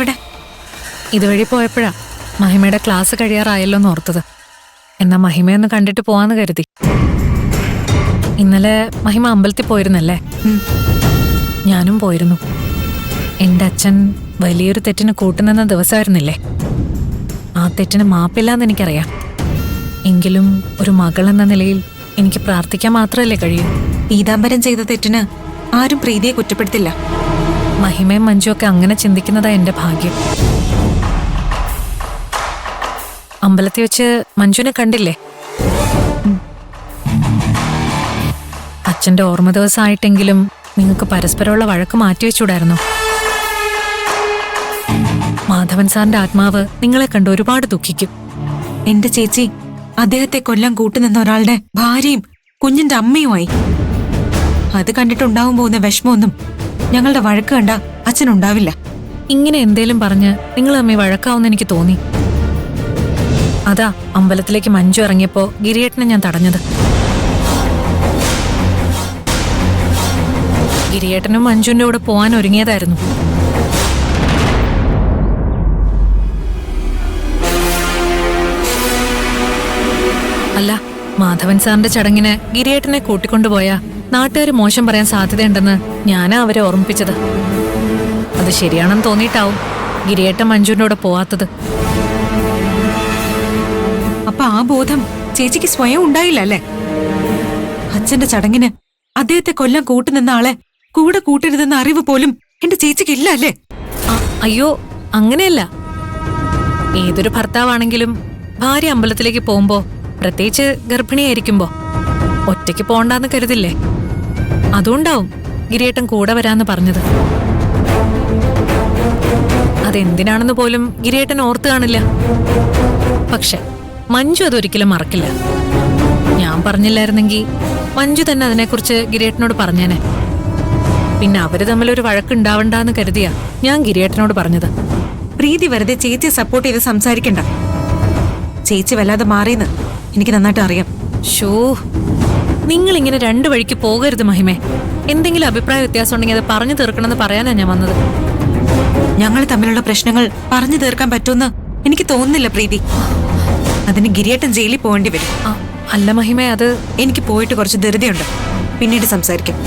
എവിടെ? ഇതുവഴി പോയപ്പോഴാ മഹിമയുടെ ക്ലാസ് കഴിയാറായല്ലോ എന്ന് ഓർത്തത്. എന്നാ മഹിമയൊന്ന് കണ്ടിട്ട് പോവാന്ന് കരുതി. ഇന്നലെ മഹിമ അമ്പലത്തിൽ പോയിരുന്നല്ലേ? ഞാനും പോയിരുന്നു. എന്റെ അച്ഛൻ വലിയൊരു തെറ്റിന് കൂട്ടുനിന്ന ദിവസമായിരുന്നില്ലേ? ആ തെറ്റിന് മാപ്പില്ലാന്ന് എനിക്കറിയാം. എങ്കിലും ഒരു മകൾ എന്ന നിലയിൽ എനിക്ക് പ്രാർത്ഥിക്കാൻ മാത്രമല്ലേ കഴിയൂ. പീതാംബരൻ ചെയ്ത തെറ്റിന് ആരും പ്രീതിയെ കുറ്റപ്പെടുത്തില്ല. മഹിമയും മഞ്ജുവൊക്കെ അങ്ങനെ ചിന്തിക്കുന്നതാ എന്റെ ഭാഗ്യം. അമ്പലത്തിൽ വെച്ച് മഞ്ജുവിനെ കണ്ടില്ലേ? അച്ഛന്റെ ഓർമ്മ ദിവസമായിട്ടെങ്കിലും നിങ്ങൾക്ക് പരസ്പരമുള്ള വഴക്ക് മാറ്റിവെച്ചൂടായിരുന്നോ? മാധവൻ സാറിന്റെ ആത്മാവ് നിങ്ങളെ കണ്ട് ഒരുപാട് ദുഃഖിക്കും. എന്റെ ചേച്ചി അദ്ദേഹത്തെ കൊല്ലാൻ കൂട്ടുനിന്ന ഒരാളുടെ ഭാര്യയും കുഞ്ഞിന്റെ അമ്മയുമായി. അത് കണ്ടിട്ടുണ്ടാവും പോകുന്ന വിഷമമൊന്നും ഞങ്ങളുടെ വഴക്ക് കണ്ട അച്ഛനുണ്ടാവില്ല. ഇങ്ങനെ എന്തേലും പറഞ്ഞ് നിങ്ങൾ അമ്മ വഴക്കാവുന്ന എനിക്ക് തോന്നി. അതാ അമ്പലത്തിലേക്ക് മഞ്ജു ഇറങ്ങിയപ്പോ ഗിരിയേട്ടനെ ഞാൻ തടഞ്ഞത്. ഗിരിയേട്ടനും മഞ്ജുവിന്റെ കൂടെ പോവാൻ ഒരുങ്ങിയതായിരുന്നു. അല്ല, മാധവൻ സാറിന്റെ ചടങ്ങിന് ഗിരിയേട്ടനെ കൂട്ടിക്കൊണ്ടുപോയാ നാട്ടുകാർ മോശം പറയാൻ സാധ്യതയുണ്ടെന്ന് ഞാനാ അവരെ ഓർമ്മിപ്പിച്ചത്. അത് ശരിയാണെന്ന് തോന്നിയിട്ടാവും ഗിരിയേട്ടൻ മഞ്ജുവിന്റെ കൂടെ പോവാത്തത്. അപ്പൊ ആ ബോധം ചേച്ചിക്ക് സ്വയം ഉണ്ടായില്ല അല്ലേ? അച്ഛന്റെ ചടങ്ങിന് അദ്ദേഹത്തെ കൊല്ലാൻ കൂട്ടുനിന്ന ആളെ കൂടെ കൂട്ടരുതെന്ന അറിവ് പോലും എന്റെ ചേച്ചിക്ക് ഇല്ല അല്ലേ? അയ്യോ, അങ്ങനെയല്ല. ഏതൊരു ഭർത്താവാണെങ്കിലും ഭാര്യ അമ്പലത്തിലേക്ക് പോകുമ്പോ, പ്രത്യേകിച്ച് ഗർഭിണിയായിരിക്കുമ്പോ, ഒറ്റയ്ക്ക് പോണ്ടാന്ന് കരുതില്ലേ? അതുകൊണ്ടാവും ഗിരിയേട്ടൻ കൂടെ വരാന്ന് പറഞ്ഞത്. അതെന്തിനാണെന്ന് പോലും ഗിരിയേട്ടൻ ഓർത്തു കാണില്ല. പക്ഷെ മഞ്ജു അതൊരിക്കലും മറക്കില്ല. ഞാൻ പറഞ്ഞില്ലായിരുന്നെങ്കിൽ മഞ്ജു തന്നെ അതിനെക്കുറിച്ച് ഗിരിയേട്ടനോട് പറഞ്ഞേനെ. പിന്നെ അവര് തമ്മിലൊരു വഴക്കുണ്ടാവണ്ടെന്ന് കരുതിയാ ഞാൻ ഗിരിയേട്ടനോട് പറഞ്ഞത്. പ്രീതി വെറുതെ ചേച്ചിയെ സപ്പോർട്ട് ചെയ്ത് സംസാരിക്കണ്ട. ചേച്ചി വല്ലാതെ മാറിയെന്ന് എനിക്ക് നന്നായിട്ട് അറിയാം. ഷോ, നിങ്ങൾ ഇങ്ങനെ രണ്ടു വഴിക്ക് പോകരുത് മഹിമേ. എന്തെങ്കിലും അഭിപ്രായ വ്യത്യാസം ഉണ്ടെങ്കിൽ അത് പറഞ്ഞു തീർക്കണമെന്ന് പറയാനാ ഞാൻ വന്നത്. ഞങ്ങൾ തമ്മിലുള്ള പ്രശ്നങ്ങൾ പറഞ്ഞു തീർക്കാൻ പറ്റുമെന്ന് എനിക്ക് തോന്നുന്നില്ല പ്രീതി. അതിന് ഗിരിയേട്ടൻ ജയിലിൽ പോകേണ്ടി വരും. അല്ല മഹിമേ, അത് എനിക്ക് പോയിട്ട് കുറച്ച് ധൃതിയുണ്ട്. പിന്നീട് സംസാരിക്കാം.